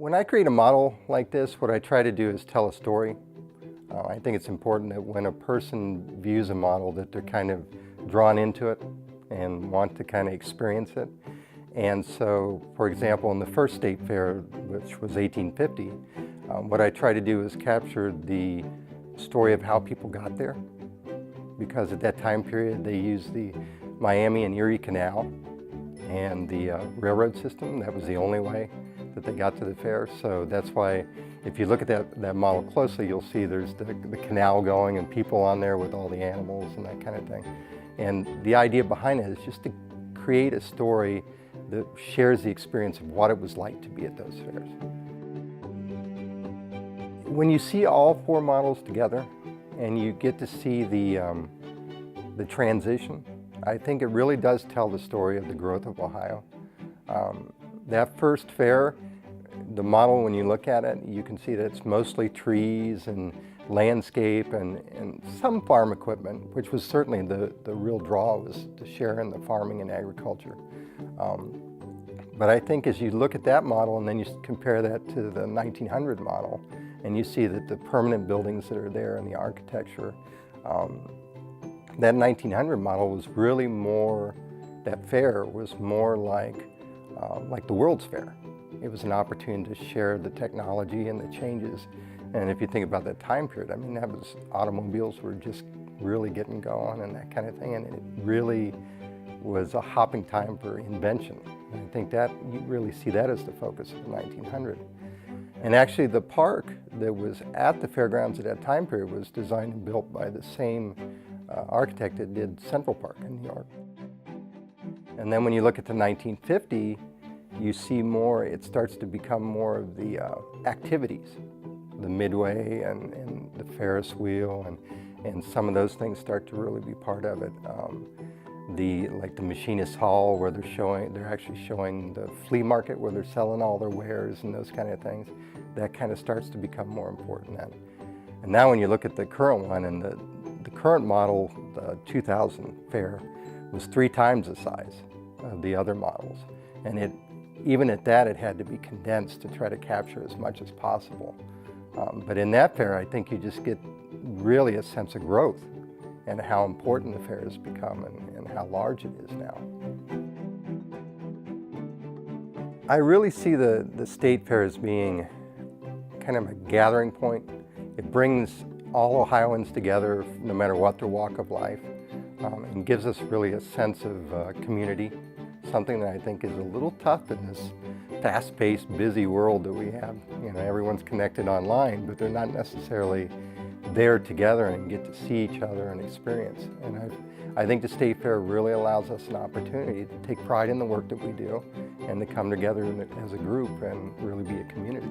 When I create a model like this, what I try to do is tell a story. I think it's important that when a person views a model that they're kind of drawn into it and want to kind of experience it. And so, for example, in the first state fair, which was 1850, what I try to do is capture the story of how people got there. Because at that time period, they used the Miami and Erie Canal and the railroad system. That was the only way that they got to the fair. So that's why if you look at that model closely, you'll see there's the canal going and people on there with all the animals and that kind of thing. And the idea behind it is just to create a story that shares the experience of what it was like to be at those fairs. When you see all four models together and you get to see the transition, I think it really does tell the story of the growth of Ohio. That first fair, the model, when you look at it, you can see that it's mostly trees and landscape and some farm equipment, which was certainly the real draw, was to share in the farming and agriculture. But I think as you look at that model and then you compare that to the 1900 model, and you see that the permanent buildings that are there and the architecture, that 1900 model was really more, that fair was more like the World's Fair. It was an opportunity to share the technology and the changes. And if you think about that time period, I mean, that was, automobiles were just really getting going and that kind of thing. And it really was a hopping time for invention. And I think that you really see that as the focus of the 1900. And actually the park that was at the fairgrounds at that time period was designed and built by the same architect that did Central Park in New York. And then when you look at the 1950, you see more, it starts to become more of the activities, the Midway and the Ferris wheel, and some of those things start to really be part of it. Like the Machinist Hall, where they're actually showing the flea market where they're selling all their wares and those kind of things. That kind of starts to become more important then. And now when you look at the current one, and the current model, the 2000 fair, was 3 times the size of the other models. And even at that, it had to be condensed to try to capture as much as possible. But in that fair, I think you just get really a sense of growth and how important the fair has become and how large it is now. I really see the state fair as being kind of a gathering point. It brings all Ohioans together, no matter what their walk of life, and gives us really a sense of community, something that I think is a little tough in this fast-paced, busy world that we have. You know, everyone's connected online, but they're not necessarily there together and get to see each other and experience. And I think the State Fair really allows us an opportunity to take pride in the work that we do and to come together as a group and really be a community.